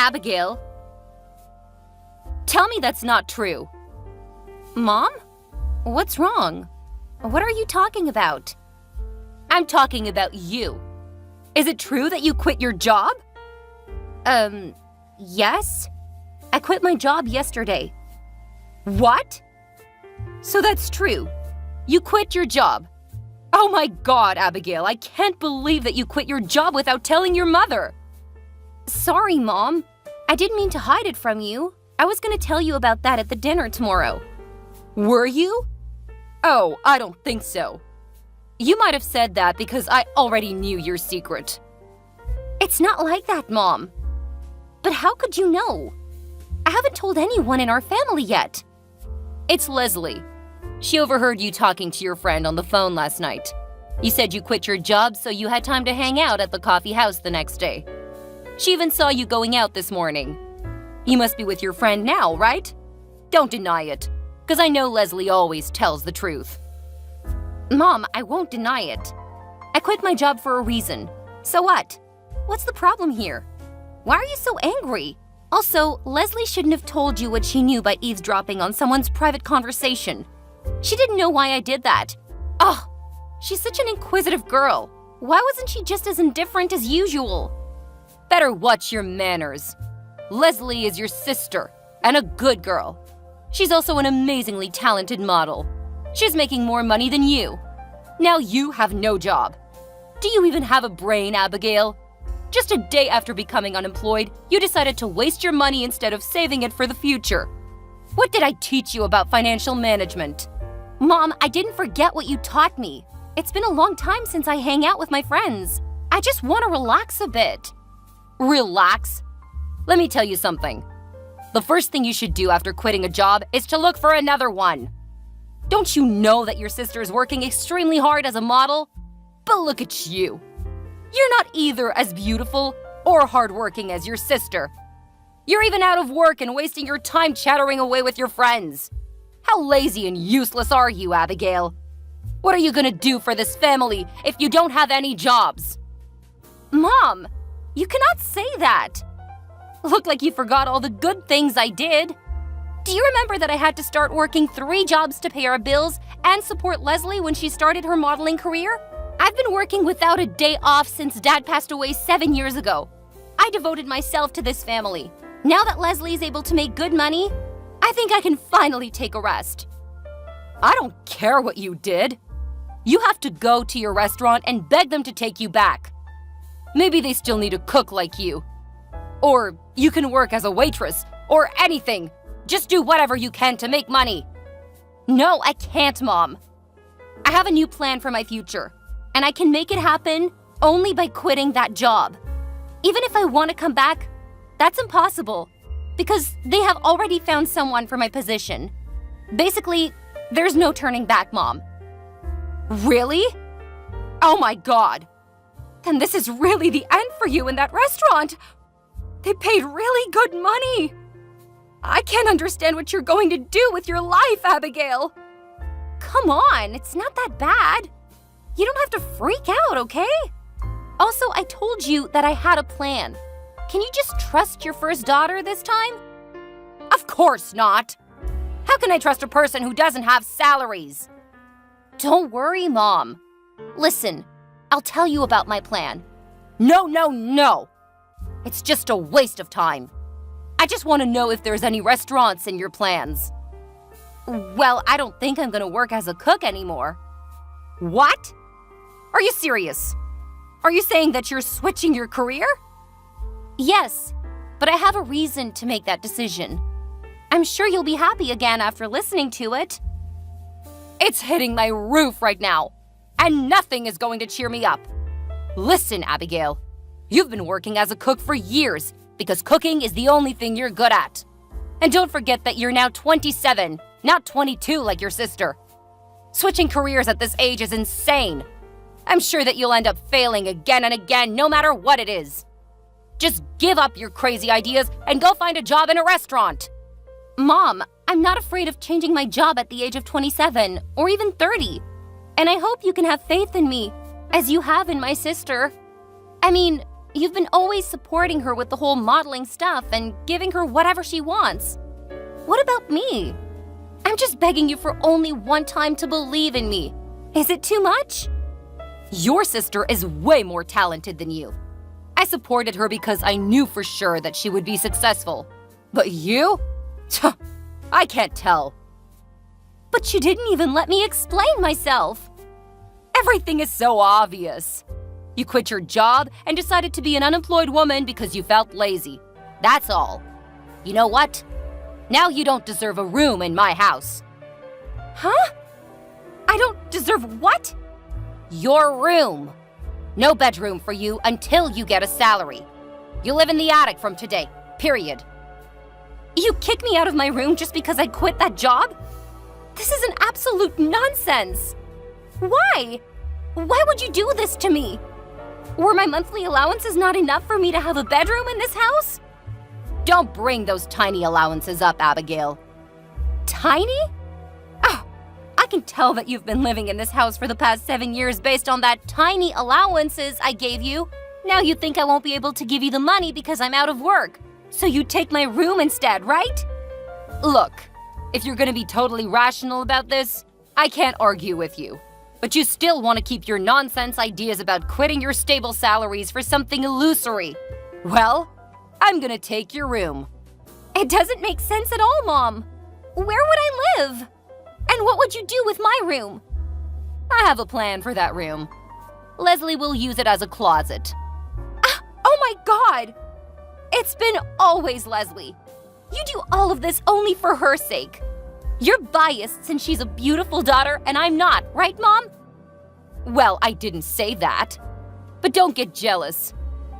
Abigail. Tell me that's not true. Mom? What's wrong? What are you talking about? I'm talking about you. Is it true that you quit your job? Yes. I quit my job yesterday. What? So that's true. You quit your job. Oh my God, Abigail, I can't believe that you quit your job without telling your mother. Sorry, Mom. I didn't mean to hide it from you. I was going to tell you about that at the dinner tomorrow. Were you? Oh, I don't think so. You might have said that because I already knew your secret. It's not like that, Mom. But how could you know? I haven't told anyone in our family yet. It's Leslie. She overheard you talking to your friend on the phone last night. You said you quit your job so you had time to hang out at the coffee house the next day. She even saw you going out this morning. You must be with your friend now, right? Don't deny it, because I know Leslie always tells the truth. Mom, I won't deny it. I quit my job for a reason. So what? What's the problem here? Why are you so angry? Also, Leslie shouldn't have told you what she knew by eavesdropping on someone's private conversation. She didn't know why I did that. Oh, she's such an inquisitive girl. Why wasn't she just as indifferent as usual? Better watch your manners. Leslie is your sister, and a good girl. She's also an amazingly talented model. She's making more money than you. Now you have no job. Do you even have a brain, Abigail? Just a day after becoming unemployed, you decided to waste your money instead of saving it for the future. What did I teach you about financial management? Mom, I didn't forget what you taught me. It's been a long time since I hang out with my friends. I just want to relax a bit. Relax? Let me tell you something. The first thing you should do after quitting a job is to look for another one. Don't you know that your sister is working extremely hard as a model? But look at you. You're not either as beautiful or hardworking as your sister. You're even out of work and wasting your time chattering away with your friends. How lazy and useless are you, Abigail? What are you gonna do for this family if you don't have any jobs? Mom, you cannot say that. Look like you forgot all the good things I did. Do you remember that I had to start working 3 jobs to pay our bills and support Leslie when she started her modeling career? I've been working without a day off since Dad passed away 7 years ago. I devoted myself to this family. Now that Leslie is able to make good money, I think I can finally take a rest. I don't care what you did. You have to go to your restaurant and beg them to take you back. Maybe they still need a cook like you. Or you can work as a waitress, or anything. Just do whatever you can to make money. No, I can't, Mom. I have a new plan for my future, and I can make it happen only by quitting that job. Even if I want to come back, that's impossible, because they have already found someone for my position. Basically, there's no turning back, Mom. Really? Oh my God. Then this is really the end for you in that restaurant. They paid really good money. I can't understand what you're going to do with your life, Abigail. Come on, it's not that bad. You don't have to freak out, okay? Also, I told you that I had a plan. Can you just trust your first daughter this time? Of course not. How can I trust a person who doesn't have salaries? Don't worry, Mom. Listen, I'll tell you about my plan. No, no, no. It's just a waste of time. I just want to know if there's any restaurants in your plans. Well, I don't think I'm going to work as a cook anymore. What? Are you serious? Are you saying that you're switching your career? Yes, but I have a reason to make that decision. I'm sure you'll be happy again after listening to it. It's hitting my roof right now, and nothing is going to cheer me up. Listen, Abigail, you've been working as a cook for years because cooking is the only thing you're good at. And don't forget that you're now 27, not 22 like your sister. Switching careers at this age is insane. I'm sure that you'll end up failing again and again no matter what it is. Just give up your crazy ideas and go find a job in a restaurant. Mom, I'm not afraid of changing my job at the age of 27 or even 30. And I hope you can have faith in me, as you have in my sister. I mean, You've been always supporting her with the whole modeling stuff and giving her whatever she wants. What about me? I'm just begging you for only one time to believe in me. Is it too much? Your sister is way more talented than you. I supported her because I knew for sure that she would be successful. But you? I can't tell. But you didn't even let me explain myself. Everything is so obvious. You quit your job and decided to be an unemployed woman because you felt lazy. That's all. You know what? Now you don't deserve a room in my house. Huh? I don't deserve what? Your room. No bedroom for you until you get a salary. You live in the attic from today, period. You kicked me out of my room just because I quit that job? This is an absolute nonsense. Why? Why would you do this to me? Were my monthly allowances not enough for me to have a bedroom in this house? Don't bring those tiny allowances up, Abigail. Tiny? Oh, I can tell that you've been living in this house for the past 7 years based on that tiny allowances I gave you. Now you think I won't be able to give you the money because I'm out of work. So you take my room instead, right? Look, if you're gonna be totally rational about this, I can't argue with you. But you still want to keep your nonsense ideas about quitting your stable salaries for something illusory. Well, I'm gonna take your room. It doesn't make sense at all, Mom. Where would I live? And what would you do with my room? I have a plan for that room. Leslie will use it as a closet. Oh my God! It's been always Leslie. You do all of this only for her sake. You're biased since she's a beautiful daughter and I'm not, right, Mom? Well, I didn't say that. But don't get jealous.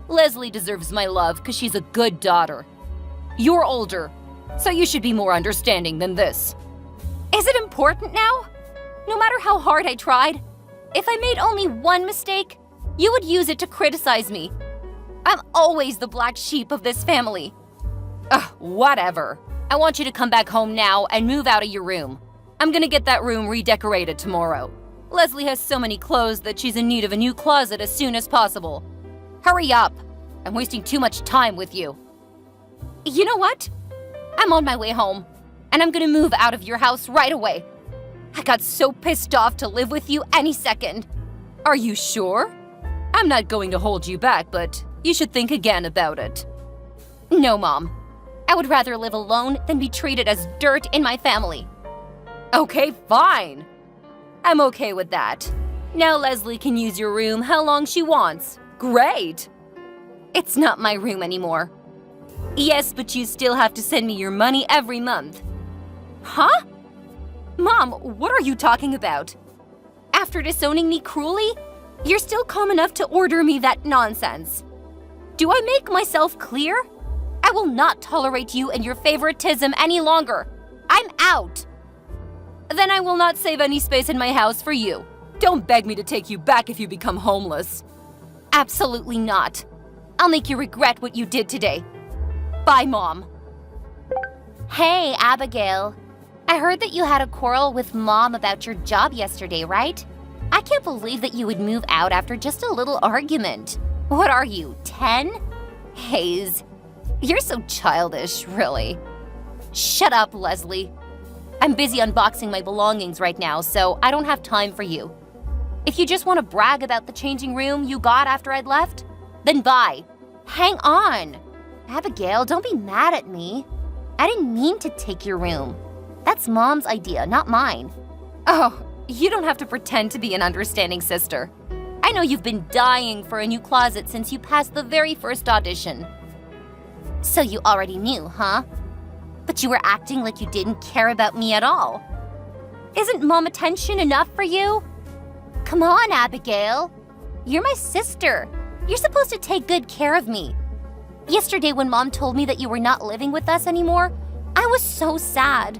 Leslie deserves my love because she's a good daughter. You're older, so you should be more understanding than this. Is it important now? No matter how hard I tried, if I made only one mistake, you would use it to criticize me. I'm always the black sheep of this family. Ugh, whatever. I want you to come back home now and move out of your room. I'm gonna get that room redecorated tomorrow. Leslie has so many clothes that she's in need of a new closet as soon as possible. Hurry up. I'm wasting too much time with you. You know what? I'm on my way home, and I'm gonna move out of your house right away. I got so pissed off to live with you any second. Are you sure? I'm not going to hold you back, but you should think again about it. No, Mom. I would rather live alone than be treated as dirt in my family. Okay, fine. I'm okay with that. Now Leslie can use your room how long she wants. Great. It's not my room anymore. Yes, but you still have to send me your money every month. Huh? Mom, what are you talking about? After disowning me cruelly, you're still calm enough to order me that nonsense. Do I make myself clear? I will not tolerate you and your favoritism any longer. I'm out. Then I will not save any space in my house for you. Don't beg me to take you back if you become homeless. Absolutely not. I'll make you regret what you did today. Bye, Mom. Hey, Abigail. I heard that you had a quarrel with Mom about your job yesterday, right? I can't believe that you would move out after just a little argument. What are you, 10? Haze. You're so childish, really. Shut up, Leslie. I'm busy unboxing my belongings right now, so I don't have time for you. If you just want to brag about the changing room you got after I'd left, then bye. Hang on. Abigail, don't be mad at me. I didn't mean to take your room. That's Mom's idea, not mine. Oh, you don't have to pretend to be an understanding sister. I know you've been dying for a new closet since you passed the very first audition. So you already knew, huh? But you were acting like you didn't care about me at all. Isn't Mom attention enough for you? Come on, Abigail. You're my sister. You're supposed to take good care of me. Yesterday when Mom told me that you were not living with us anymore, I was so sad.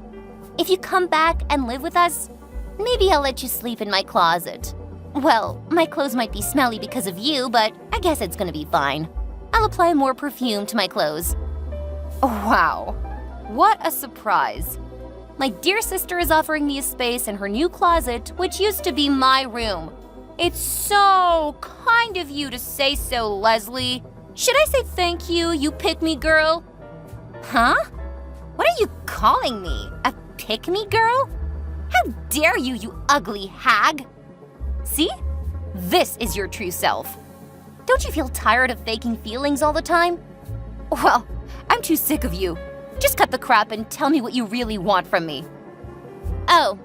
If you come back and live with us, maybe I'll let you sleep in my closet. Well, my clothes might be smelly because of you, but I guess it's gonna be fine. I'll apply more perfume to my clothes. Wow, what a surprise. My dear sister is offering me a space in her new closet, which used to be my room. It's so kind of you to say so, Leslie. Should I say thank you, you pick-me girl? Huh? What are you calling me? A pick-me girl? How dare you, you ugly hag! See? This is your true self. Don't you feel tired of faking feelings all the time? Well, I'm too sick of you. Just cut the crap and tell me what you really want from me. Oh,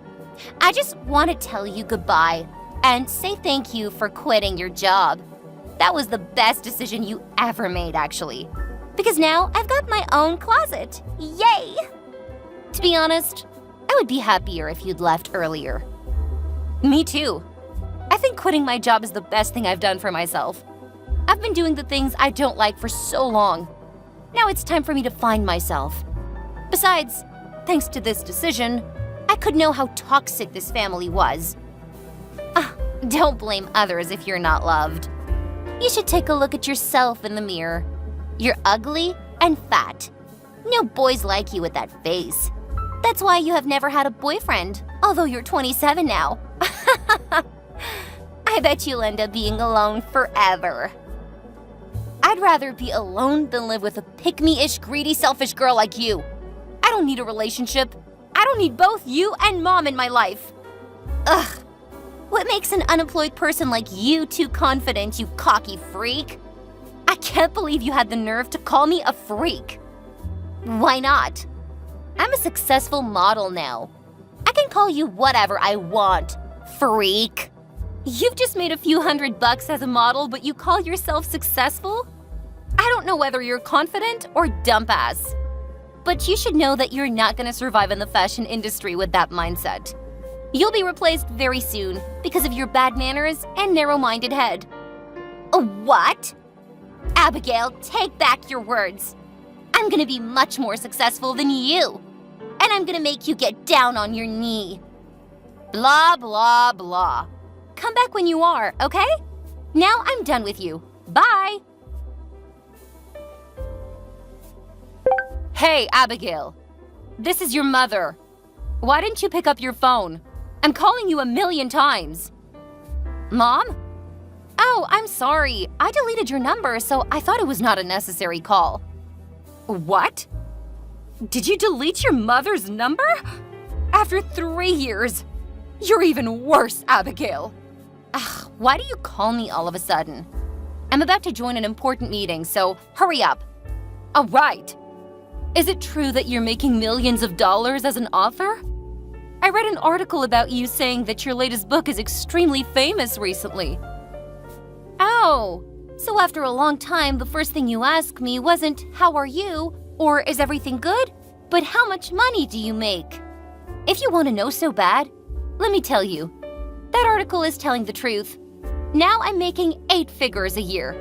I just want to tell you goodbye and say thank you for quitting your job. That was the best decision you ever made, actually. Because now I've got my own closet. Yay! To be honest, I would be happier if you'd left earlier. Me too. I think quitting my job is the best thing I've done for myself. I've been doing the things I don't like for so long. Now it's time for me to find myself. Besides, thanks to this decision, I could know how toxic this family was. Don't blame others if you're not loved. You should take a look at yourself in the mirror. You're ugly and fat. No boys like you with that face. That's why you have never had a boyfriend, although you're 27 now. I bet you'll end up being alone forever. I'd rather be alone than live with a pick-me-ish, greedy, selfish girl like you. I don't need a relationship. I don't need both you and Mom in my life. Ugh. What makes an unemployed person like you too confident, you cocky freak? I can't believe you had the nerve to call me a freak. Why not? I'm a successful model now. I can call you whatever I want, freak. You've just made a few $100 as a model, but you call yourself successful? I don't know whether you're confident or dump-ass. But you should know that you're not going to survive in the fashion industry with that mindset. You'll be replaced very soon because of your bad manners and narrow-minded head. What? Abigail, take back your words. I'm gonna be much more successful than you. And I'm gonna make you get down on your knee. Blah, blah, blah. Come back when you are, okay? Now I'm done with you. Bye. Hey, Abigail. This is your mother. Why didn't you pick up your phone? I'm calling you 1,000,000 times. Mom? Oh, I'm sorry. I deleted your number, so I thought it was not a necessary call. What? Did you delete your mother's number? After 3 years? You're even worse, Abigail. Ugh, why do you call me all of a sudden? I'm about to join an important meeting, so hurry up. All right. Is it true that you're making millions of dollars as an author? I read an article about you saying that your latest book is extremely famous recently. Oh, so after a long time, the first thing you asked me wasn't, how are you, or is everything good, but how much money do you make? If you want to know so bad, let me tell you. That article is telling the truth. Now I'm making 8 figures a year.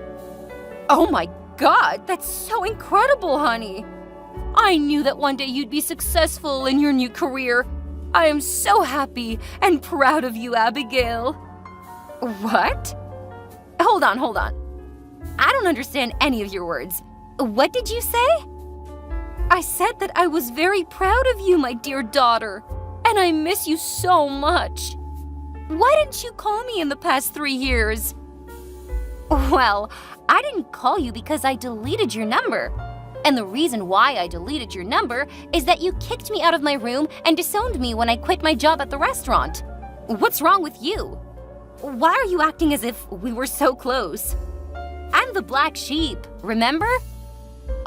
Oh my God, that's so incredible, honey. I knew that one day you'd be successful in your new career. I am so happy and proud of you, Abigail. What? Hold on. I don't understand any of your words. What did you say? I said that I was very proud of you, my dear daughter, and I miss you so much. Why didn't you call me in the past 3 years? Well, I didn't call you because I deleted your number. And the reason why I deleted your number is that you kicked me out of my room and disowned me when I quit my job at the restaurant. What's wrong with you? Why are you acting as if we were so close? I'm the black sheep, remember?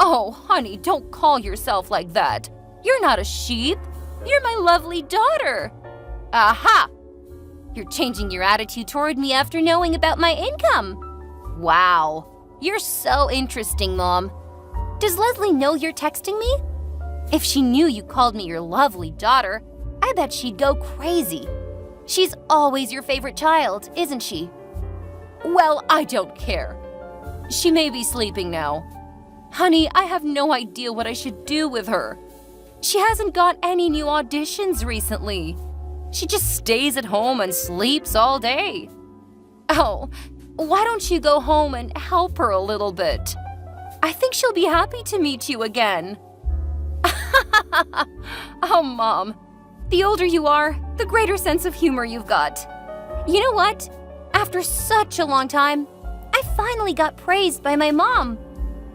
Oh, honey, don't call yourself like that. You're not a sheep. You're my lovely daughter. Aha! You're changing your attitude toward me after knowing about my income. Wow, you're so interesting, Mom. Does Leslie know you're texting me? If she knew you called me your lovely daughter, I bet she'd go crazy. She's always your favorite child, isn't she? Well, I don't care. She may be sleeping now. Honey, I have no idea what I should do with her. She hasn't got any new auditions recently. She just stays at home and sleeps all day. Oh, why don't you go home and help her a little bit? I think she'll be happy to meet you again. Oh, Mom. The older you are, the greater sense of humor you've got. You know what? After such a long time, I finally got praised by my mom.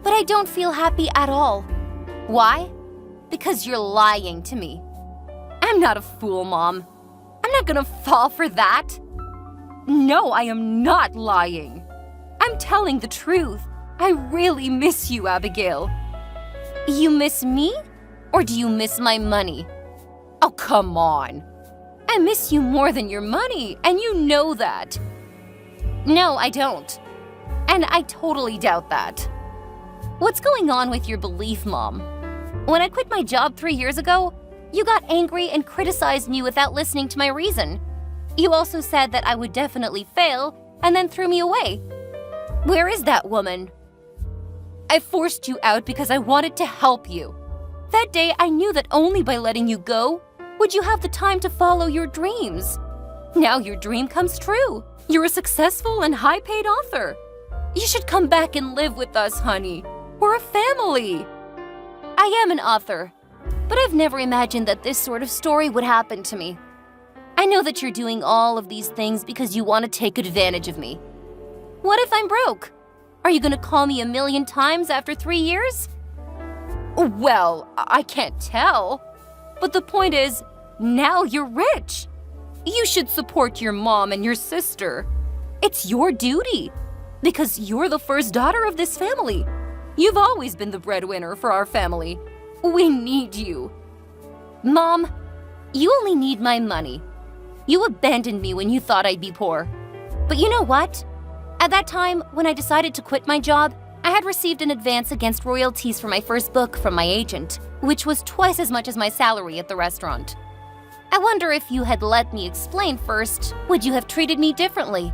But I don't feel happy at all. Why? Because you're lying to me. I'm not a fool, Mom. I'm not gonna fall for that. No, I am not lying. I'm telling the truth. I really miss you, Abigail. You miss me? Or do you miss my money? Oh, come on. I miss you more than your money, and you know that. No, I don't. And I totally doubt that. What's going on with your belief, Mom? When I quit my job 3 years ago, you got angry and criticized me without listening to my reason. You also said that I would definitely fail, and then threw me away. Where is that woman? I forced you out because I wanted to help you. That day, I knew that only by letting you go would you have the time to follow your dreams. Now your dream comes true. You're a successful and high-paid author. You should come back and live with us, honey. We're a family. I am an author, but I've never imagined that this sort of story would happen to me. I know that you're doing all of these things because you want to take advantage of me. What if I'm broke? Are you going to call me a million times after 3 years? Well, I can't tell. But the point is, now you're rich. You should support your mom and your sister. It's your duty, because you're the first daughter of this family. You've always been the breadwinner for our family. We need you. Mom, you only need my money. You abandoned me when you thought I'd be poor. But you know what? At that time, when I decided to quit my job, I had received an advance against royalties for my first book from my agent, which was twice as much as my salary at the restaurant. I wonder if you had let me explain first, would you have treated me differently?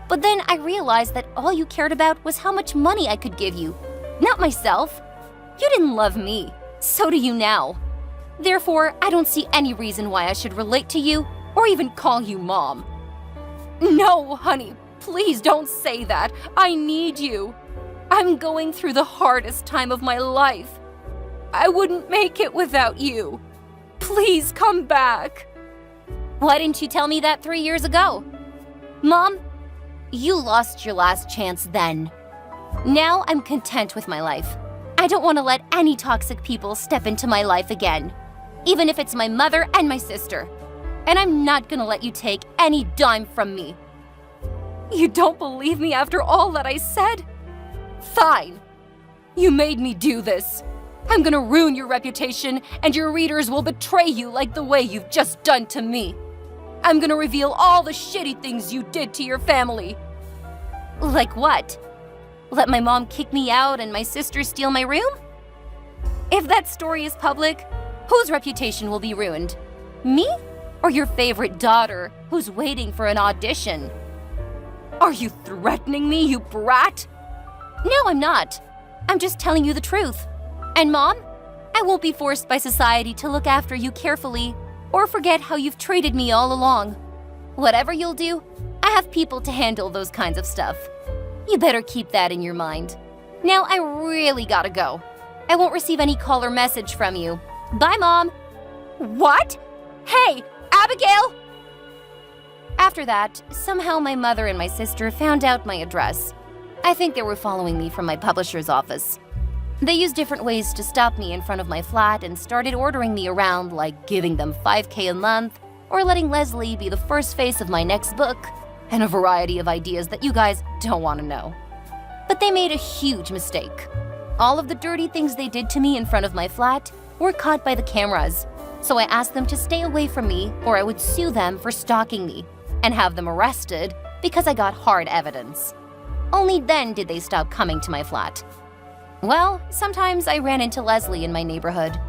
But then I realized that all you cared about was how much money I could give you, not myself. You didn't love me. So do you now. Therefore, I don't see any reason why I should relate to you or even call you Mom. No, honey, please don't say that. I need you. I'm going through the hardest time of my life. I wouldn't make it without you. Please come back. Why didn't you tell me that 3 years ago? Mom, you lost your last chance then. Now I'm content with my life. I don't want to let any toxic people step into my life again, even if it's my mother and my sister. And I'm not gonna let you take any dime from me. You don't believe me after all that I said? Fine. You made me do this. I'm gonna ruin your reputation, and your readers will betray you like the way you've just done to me. I'm gonna reveal all the shitty things you did to your family. Like what? Let my mom kick me out and my sister steal my room? If that story is public, whose reputation will be ruined? Me? Or your favorite daughter, who's waiting for an audition? Are you threatening me, you brat? No, I'm not. I'm just telling you the truth. And Mom, I won't be forced by society to look after you carefully or forget how you've treated me all along. Whatever you'll do, I have people to handle those kinds of stuff. You better keep that in your mind. Now I really gotta go. I won't receive any call or message from you. Bye, Mom. What? Hey, Abigail! After that, somehow my mother and my sister found out my address. I think they were following me from my publisher's office. They used different ways to stop me in front of my flat and started ordering me around, like giving them $5,000 a month or letting Leslie be the first face of my next book, and a variety of ideas that you guys don't want to know. But they made a huge mistake. All of the dirty things they did to me in front of my flat were caught by the cameras, so I asked them to stay away from me or I would sue them for stalking me and have them arrested because I got hard evidence. Only then did they stop coming to my flat. Well, sometimes I ran into Leslie in my neighborhood,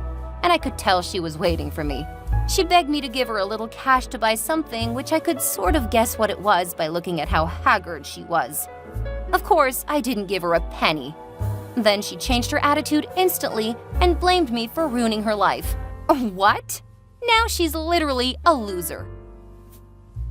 and I could tell she was waiting for me. She begged me to give her a little cash to buy something, which I could sort of guess what it was by looking at how haggard she was. Of course, I didn't give her a penny. Then she changed her attitude instantly and blamed me for ruining her life. What? Now she's literally a loser.